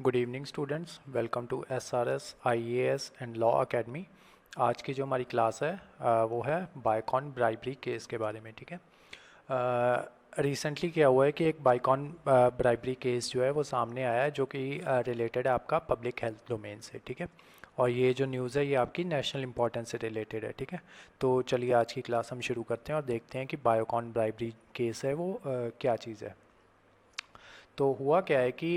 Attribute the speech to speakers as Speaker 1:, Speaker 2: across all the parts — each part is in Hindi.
Speaker 1: Good evening students, welcome to SRS IAS and law academy. आज की जो हमारी क्लास है वो है बायकॉन ब्राइबरी केस के बारे में। ठीक है, रिसेंटली क्या हुआ है कि एक बायकॉन ब्राइबरी केस जो है वो सामने आया है जो कि रिलेटेड है आपका पब्लिक हेल्थ डोमेन से। ठीक है, और ये जो न्यूज़ है ये आपकी नेशनल इंपॉर्टेंस से रिलेटेड है। ठीक है, तो चलिए आज की क्लास हम शुरू करते हैं और देखते हैं कि बायकॉन ब्राइबरी केस है वो क्या चीज़ है। तो हुआ क्या है कि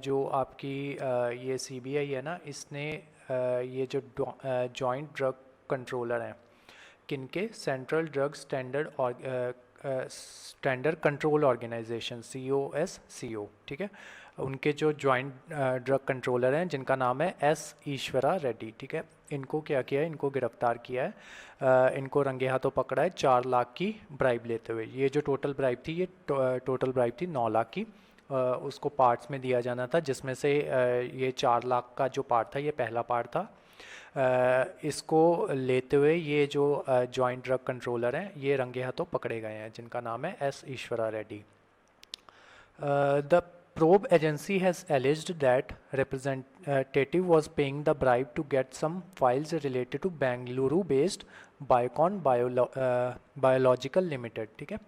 Speaker 1: जो आपकी ये सीबीआई है ना, इसने ये जो जॉइंट ड्रग कंट्रोलर हैं किनके, सेंट्रल ड्रग स्टैंडर्ड और स्टैंडर्ड कंट्रोल ऑर्गेनाइजेशन COSCO, ठीक है, उनके जो जॉइंट ड्रग कंट्रोलर हैं जिनका नाम है एस ईश्वरा रेड्डी। ठीक है, इनको क्या किया है, इनको गिरफ्तार किया है, इनको रंगे हाथों पकड़ा है 4 लाख की ब्राइब लेते हुए। ये जो टोटल ब्राइब थी, ये टोटल ब्राइब थी 9 लाख की। उसको पार्ट्स में दिया जाना था, जिसमें से ये 4 लाख का जो पार्ट था ये पहला पार्ट था। इसको लेते हुए ये जो जॉइंट ड्रग कंट्रोलर हैं ये रंगे हाथों पकड़े गए हैं, जिनका नाम है एस ईश्वरा Reddy. The probe agency has alleged that representative was paying the bribe to get some files related to Bengaluru-based Biological Limited। ठीक है,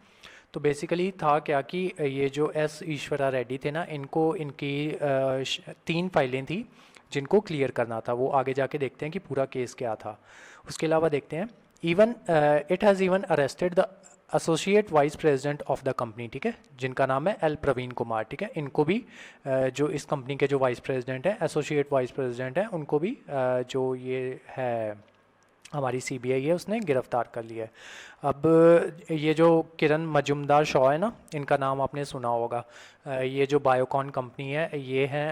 Speaker 1: तो बेसिकली था क्या कि ये जो एस ईश्वरा रेड्डी थे ना, इनको इनकी 3 फाइलें थी जिनको क्लियर करना था। वो आगे जाके देखते हैं कि पूरा केस क्या था। उसके अलावा देखते हैं even it has even arrested the associate vice president of the company. ठीक है, जिनका नाम है एल प्रवीण कुमार। ठीक है, इनको भी जो इस कंपनी के जो वाइस प्रेसिडेंट है, एसोसिएट वाइस प्रेसिडेंट है, उनको भी जो ये है हमारी सीबीआई है उसने गिरफ्तार कर लिया है। अब ये जो किरण मजुमदार शॉ है ना, इनका नाम आपने सुना होगा। ये जो बायोकॉन कंपनी है ये है,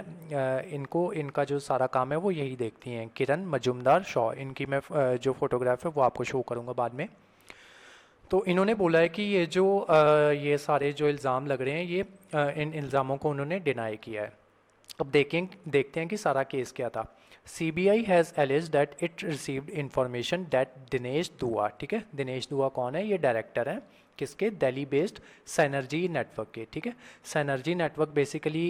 Speaker 1: इनको इनका जो सारा काम है वो यही देखती हैं, किरण मजुमदार शॉ। इनकी मैं जो फोटोग्राफ है वो आपको शो करूँगा बाद में। तो इन्होंने बोला है कि ये जो ये सारे जो इल्ज़ाम लग रहे हैं ये इन इल्ज़ामों को उन्होंने डिनाई किया है। अब देखते हैं कि सारा केस क्या था। CBI has allege that it received information that Dinesh Dua, ठीक है, दिनेश दुआ कौन है, ये डायरेक्टर हैं किसके, दिल्ली बेस्ड सैनर्जी नेटवर्क के। ठीक है, सैनर्जी नेटवर्क बेसिकली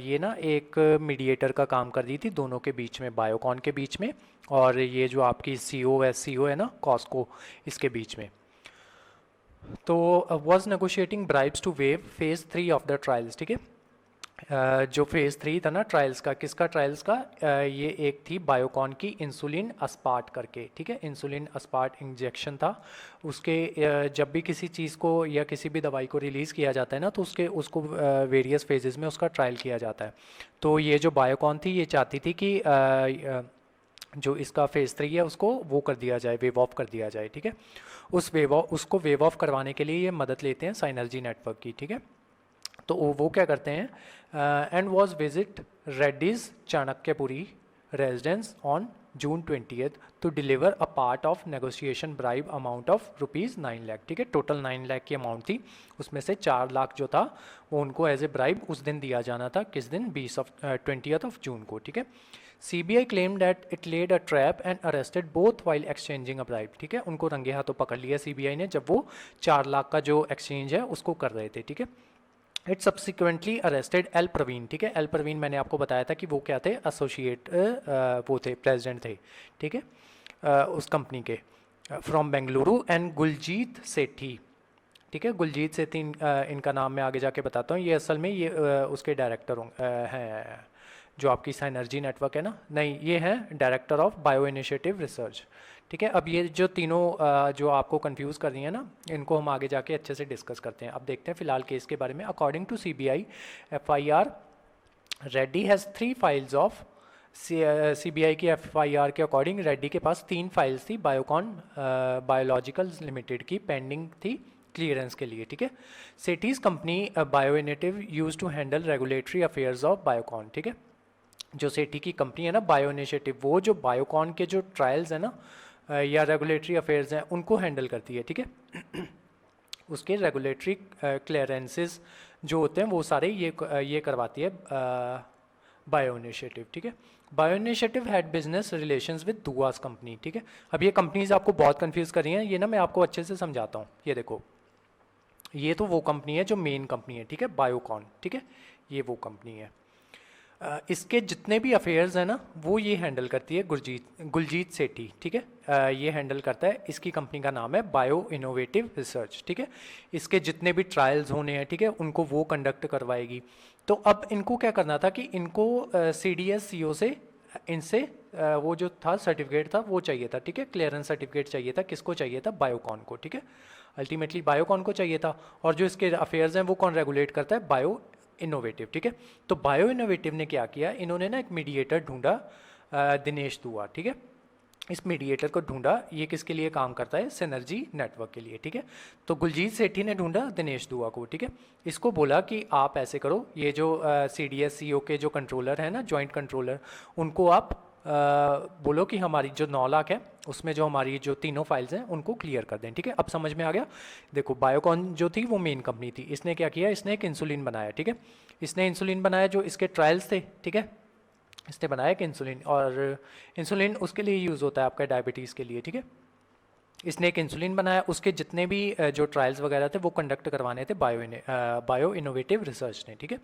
Speaker 1: ये ना एक मीडिएटर का काम कर रही थी दोनों के बीच में, बायोकॉन के बीच में और ये जो आपकी COSCO है ना, कॉस्को, इसके बीच में। तो was negotiating bribes to waive phase 3 of the trials. ठीक है, जो फेज़ 3 था ना ट्रायल्स का, किसका ट्रायल्स का, ये एक थी बायोकॉन की इंसुलिन अस्पार्ट करके। ठीक है, इंसुलिन अस्पार्ट इंजेक्शन था उसके। जब भी किसी चीज़ को या किसी भी दवाई को रिलीज़ किया जाता है ना, तो उसको वेरियस फेजेस में उसका ट्रायल किया जाता है। तो ये जो बायोकॉन थी ये चाहती थी कि जो इसका फेज़ 3 है उसको वो कर दिया जाए, वेव ऑफ कर दिया जाए। ठीक है, उसको वेव ऑफ करवाने के लिए ये मदद लेते हैं साइनर्जी नेटवर्क की। ठीक है, तो वो क्या करते हैं, and was visit Reddy's Chanakyapuri residence on June 20th to deliver a part of negotiation bribe amount of ₹9 lakh. ठीक है, टोटल 9 लाख की अमाउंट थी, उसमें से 4 लाख जो था वो उनको एज ए ब्राइब उस दिन दिया जाना था। किस दिन, 20th of June को। ठीक है, CBI claimed that it laid a trap and arrested both while exchanging a bribe। ठीक है, उनको रंगे हाथों पकड़ लिया CBI ने जब वो 4 लाख का जो एक्सचेंज है उसको कर रहे थे। ठीक है, it subsequently arrested L Praveen. ठीक है, एल प्रवीण मैंने आपको बताया था कि वो क्या थे, एसोसिएट वो थे, प्रेसिडेंट थे। ठीक है, उस कंपनी के, फ्रॉम बेंगलुरु, एंड गुलजीत सेठी। ठीक है, गुलजीत सेठी इनका नाम मैं आगे जाके बताता हूँ। ये असल में ये उसके डायरेक्टर हैं जो आपकी साइनर्जी नेटवर्क है ना, नहीं, ये हैं director of bio initiative research. ठीक है, अब ये जो तीनों जो आपको कंफ्यूज कर रही हैं ना, इनको हम आगे जाके अच्छे से डिस्कस करते हैं। अब देखते हैं फिलहाल केस के बारे में। According to CBI FIR, Reddy has 3 files of CBI की FIR के अकॉर्डिंग रेड्डी के पास 3 फाइल्स थी बायोकॉन बायोलॉजिकल लिमिटेड की, पेंडिंग थी क्लियरेंस के लिए। ठीक है, Sethi's company Bioinnovative use to handle regulatory affairs of Biocon. ठीक है, जो सेठी की कंपनी है ना बायो इनिशिएटिव, वो जो बायोकॉन के जो ट्रायल्स है ना या रेगुलेटरी अफेयर्स हैं उनको हैंडल करती है। ठीक है, उसके रेगुलेटरी क्लियरेंसेस जो होते हैं वो सारे ये करवाती है बायो इनिशिएटिव। ठीक है, bio initiative had business relations with दुआस कंपनी। ठीक है, अब ये कंपनीज आपको बहुत कंफ्यूज कर रही हैं, ये ना मैं आपको अच्छे से समझाता हूँ। ये देखो, ये तो वो कंपनी है जो मेन कंपनी है। ठीक है, बायोकॉन। ठीक है, ये वो कंपनी है। इसके जितने भी अफेयर्स हैं ना वो ये हैंडल करती है गुलजीत सेठी, ठीक है। ये हैंडल करता है, इसकी कंपनी का नाम है बायो इनोवेटिव रिसर्च, ठीक है। इसके जितने भी ट्रायल्स होने हैं, ठीक है, उनको वो कंडक्ट करवाएगी। तो अब इनको क्या करना था कि इनको CDS-CO से इनसे वो जो था सर्टिफिकेट था वो चाहिए था, ठीक है। क्लियरेंस सर्टिफिकेट चाहिए था, किसको चाहिए था? बायोकॉन को, ठीक है। अल्टीमेटली बायोकॉन को चाहिए था। और जो इसके अफेयर्स हैं वो कौन रेगुलेट करता है? बायो इनोवेटिव, ठीक है। तो बायो इनोवेटिव ने क्या किया, इन्होंने ना एक मीडिएटर ढूंढा, दिनेश दुआ, ठीक है। इस मीडिएटर को ढूंढा, ये किसके लिए काम करता है? सिनर्जी नेटवर्क के लिए, ठीक है। तो गुलजीत सेठी ने ढूंढा दिनेश दुआ को, ठीक है। इसको बोला कि आप ऐसे करो, ये जो CDS-CO के जो कंट्रोलर है ना, जॉइंट कंट्रोलर, उनको आप बोलो कि हमारी जो 9 लाख है उसमें जो हमारी जो तीनों फाइल्स हैं उनको क्लियर कर दें, ठीक है। अब समझ में आ गया। देखो बायोकॉन जो थी वो मेन कंपनी थी, इसने क्या किया, इसने एक इंसुलिन बनाया, ठीक है। इसने इंसुलिन बनाया, जो इसके ट्रायल्स थे, ठीक है, इसने बनाया एक इंसुलिन, और इंसुलिन उसके लिए यूज़ होता है आपका डायबिटीज़ के लिए, ठीक है। इसने एक इंसुलिन बनाया, उसके जितने भी जो ट्रायल्स वगैरह थे वो कंडक्ट करवाने थे बायो इनोवेटिव रिसर्च ने, ठीक है।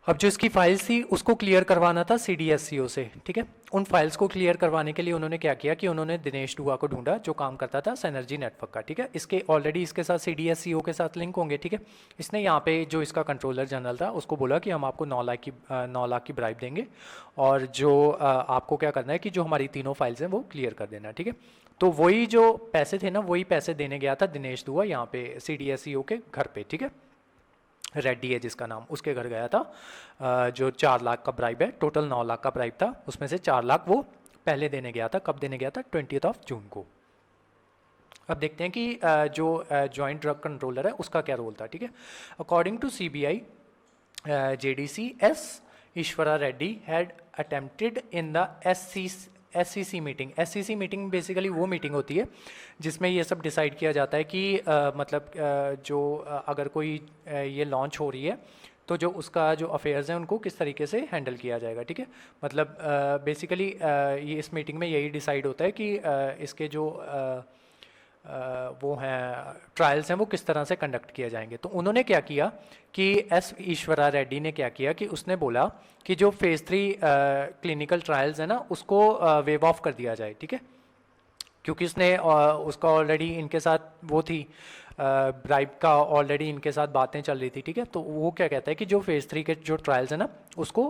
Speaker 1: अब जो इसकी फाइल्स थी उसको क्लियर करवाना था CDS-CO से, ठीक है। उन फाइल्स को क्लियर करवाने के लिए उन्होंने क्या किया कि उन्होंने दिनेश दुआ को ढूंढा जो काम करता था सिनर्जी नेटवर्क का, ठीक है। इसके ऑलरेडी इसके साथ CDS-CO के साथ लिंक होंगे, ठीक है। इसने यहाँ पे जो इसका कंट्रोलर जनरल था उसको बोला कि हम आपको 9 लाख की ब्राइब देंगे, और जो आपको क्या करना है कि जो हमारी तीनों फाइल्स हैं वो क्लियर कर देना, ठीक है। तो वही जो पैसे थे ना, वही पैसे देने गया था दिनेश दुआ यहाँ पे CDS-CO के घर पे, ठीक है। रेड्डी है जिसका नाम, उसके घर गया था। जो 4 लाख का ब्राइब है, टोटल 9 लाख का ब्राइब था, उसमें से 4 लाख वो पहले देने गया था। कब देने गया था? 20 जून को। अब देखते हैं कि जो जॉइंट ड्रग कंट्रोलर है उसका क्या रोल था, ठीक है। According to CBI, JDC, S. Ishwara Reddy had attempted in the SCC meeting. SCC meeting basically वो मीटिंग होती है जिसमें ये सब डिसाइड किया जाता है कि मतलब जो अगर कोई ये लॉन्च हो रही है तो जो उसका जो अफेयर्स हैं उनको किस तरीके से हैंडल किया जाएगा, ठीक है। मतलब बेसिकली ये इस मीटिंग में यही डिसाइड होता है कि इसके जो वो हैं ट्रायल्स हैं वो किस तरह से कंडक्ट किए जाएंगे। तो उन्होंने क्या किया कि S. ईश्वरा रेड्डी ने क्या किया कि उसने बोला कि जो फेज़ 3 क्लिनिकल ट्रायल्स है ना उसको वेव ऑफ कर दिया जाए, ठीक है। क्योंकि उसने उसका ऑलरेडी इनके साथ वो थी, ब्राइब का ऑलरेडी इनके साथ बातें चल रही थी, ठीक है। तो वो क्या कहता है कि जो फेज़ 3 के जो ट्रायल्स है ना उसको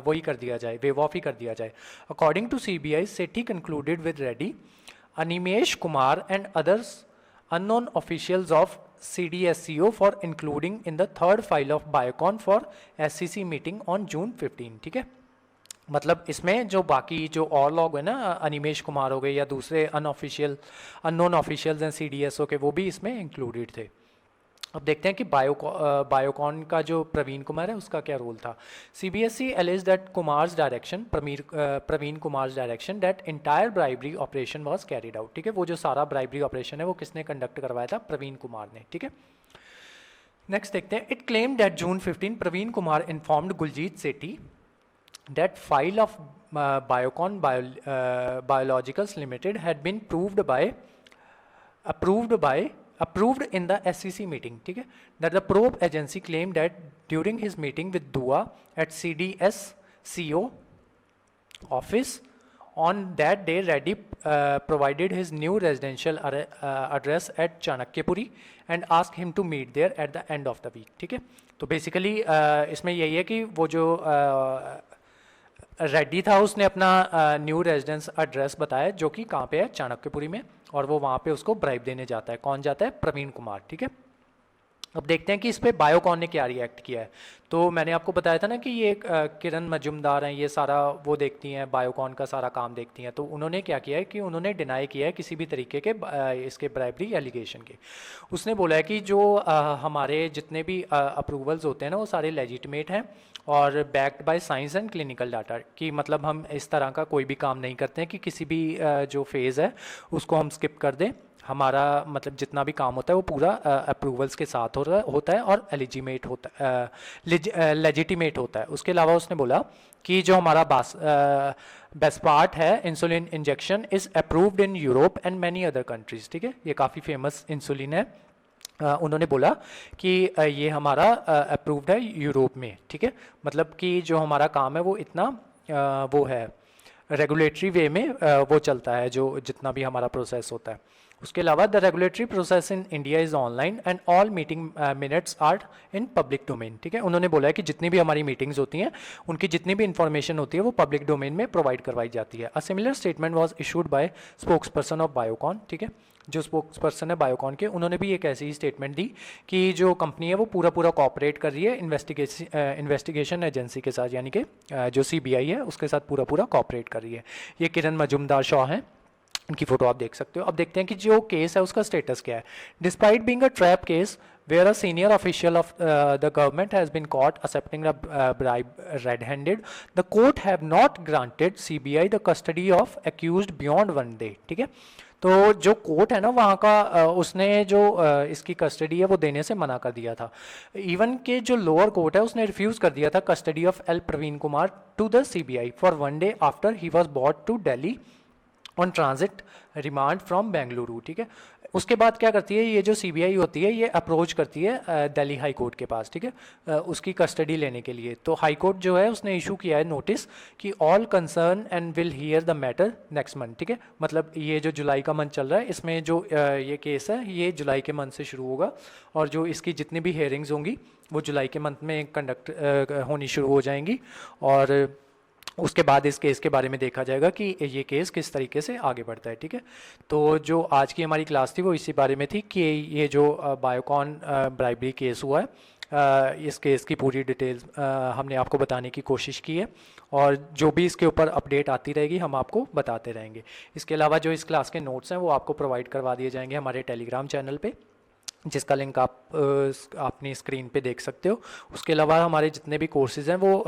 Speaker 1: वही कर दिया जाए, वेव ऑफ ही कर दिया जाए। According to CBI, Sethi concluded with Reddy, Animesh Kumar and others unknown officials of CDS-CO for including in the third file of Biocon for SCC meeting on June 15, ठीक है। मतलब इसमें जो बाकी जो और लोग हैं ना, अनिमेश कुमार हो गए या दूसरे अननोन ऑफिशियल्स हैं CDS-O के, वो भी इसमें इंक्लूडेड थे। अब देखते हैं कि बायोकॉन का जो प्रवीण कुमार है उसका क्या रोल था। CBSE alleged that Kumar's direction, Praveen Kumar's direction, that entire bribery operation was carried out, ठीक है। वो जो सारा ब्राइबरी ऑपरेशन है वो किसने कंडक्ट करवाया था? प्रवीण कुमार ने, ठीक है। नेक्स्ट देखते हैं, it claim that June 15 Praveen Kumar informed Guljeet Sethi that file of Biocon Biologicals Limited had been approved in the SCC meeting, ठीक है। That the probe agency claimed that during his meeting with Dua at CDS-CO office on that day, Reddy provided his new residential address at Chanakyapuri and asked him to meet there at the end of the week, ठीक है। तो बेसिकली इसमें यही है कि वो जो रेड्डी था उसने अपना न्यू रेजिडेंस एड्रेस बताया जो कि कहाँ पे है? चाणक्यपुरी में, और वो वहाँ पे उसको ब्राइब देने जाता है। कौन जाता है? प्रवीण कुमार, ठीक है। अब देखते हैं कि इस पे बायोकॉन ने क्या रिएक्ट किया है। तो मैंने आपको बताया था ना कि ये किरण मजुमदार हैं, ये सारा वो देखती हैं, बायोकॉन का सारा काम देखती हैं। तो उन्होंने क्या किया है कि उन्होंने डिनाई किया है किसी भी तरीके के इसके ब्राइबरी एलिगेशन के। उसने बोला है कि जो हमारे जितने भी अप्रूवल्स होते हैं ना वो सारे लेजिटिमेट हैं और backed by science and clinical data, कि मतलब हम इस तरह का कोई भी काम नहीं करते हैं कि किसी भी जो फेज़ है उसको हम स्किप कर दें। हमारा मतलब जितना भी काम होता है वो पूरा अप्रूवल्स के साथ होता है और एलिजिमेट होता है, लेजिटिमेट होता है। उसके अलावा उसने बोला कि जो हमारा बेस्पार्ट है insulin injection is approved in Europe and many other countries, ठीक है। ये काफ़ी फेमस इंसुलिन है उन्होंने बोला कि ये हमारा अप्रूव्ड है यूरोप में, ठीक है। मतलब कि जो हमारा काम है वो इतना वो है रेगुलेटरी वे में वो चलता है, जो जितना भी हमारा प्रोसेस होता है। उसके अलावा the regulatory process in India is online and all meeting minutes are in public domain, ठीक है। उन्होंने बोला है कि जितनी भी हमारी मीटिंग्स होती हैं उनकी जितनी भी इंफॉर्मेशन होती है वो पब्लिक डोमेन में प्रोवाइड करवाई जाती है। A similar statement was issued by spokes person of Biocon, ठीक है। जो स्पोक्स पर्सन है बायोकॉन के, उन्होंने भी एक ऐसी ही स्टेटमेंट दी कि जो कंपनी है वो पूरा पूरा कॉपरेट कर रही है इन्वेस्टिगेशन एजेंसी के साथ, यानी कि जो सीबीआई है उसके साथ पूरा पूरा कॉपरेट कर रही है। ये किरण मजुमदार शॉ हैं, इनकी फोटो आप देख सकते हो। अब देखते हैं कि जो केस है उसका स्टेटस क्या है। Despite being a trap case where a senior official of the government has been caught accepting a bribe red-handed, the court have not granted CBI the custody of accused beyond 1 day, ठीक है। तो जो कोर्ट है ना वहाँ का उसने जो इसकी कस्टडी है वो देने से मना कर दिया था। इवन के जो लोअर कोर्ट है उसने रिफ्यूज़ कर दिया था custody of L Praveen Kumar to the CBI for 1 day after he was brought to Delhi on transit remand from Bengaluru, ठीक है। उसके बाद क्या करती है ये जो सीबीआई होती है ये अप्रोच करती है दिल्ली हाई कोर्ट के पास, ठीक है, उसकी कस्टडी लेने के लिए। तो हाई कोर्ट जो है उसने इशू किया है नोटिस कि all concern and will hear the matter next month, ठीक है। मतलब ये जो जुलाई का मंथ चल रहा है इसमें जो ये केस है ये जुलाई के मंथ से शुरू होगा और जो इसकी जितनी भी हेयरिंग्स होंगी वो जुलाई के मंथ में कंडक्ट होनी शुरू हो जाएंगी और उसके बाद इस केस के बारे में देखा जाएगा कि ये केस किस तरीके से आगे बढ़ता है, ठीक है। तो जो आज की हमारी क्लास थी वो इसी बारे में थी कि ये जो बायोकॉन ब्राइबरी केस हुआ है इस केस की पूरी डिटेल्स हमने आपको बताने की कोशिश की है और जो भी इसके ऊपर अपडेट आती रहेगी हम आपको बताते रहेंगे। इसके अलावा जो इस क्लास के नोट्स हैं वो आपको प्रोवाइड करवा दिए जाएंगे हमारे टेलीग्राम चैनल पे, जिसका लिंक आप अपनी स्क्रीन पे देख सकते हो। उसके अलावा हमारे जितने भी कोर्सेज़ हैं वो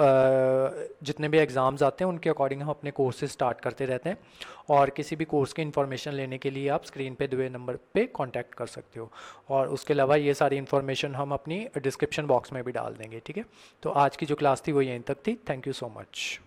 Speaker 1: जितने भी एग्ज़ाम्स आते हैं उनके अकॉर्डिंग हम अपने कोर्सेज स्टार्ट करते रहते हैं और किसी भी कोर्स की इन्फॉर्मेशन लेने के लिए आप स्क्रीन पे दिए नंबर पे कांटेक्ट कर सकते हो। और उसके अलावा ये सारी इन्फॉर्मेशन हम अपनी डिस्क्रिप्शन बॉक्स में भी डाल देंगे, ठीक है। तो आज की जो क्लास थी वो यहीं तक थी। Thank you so much.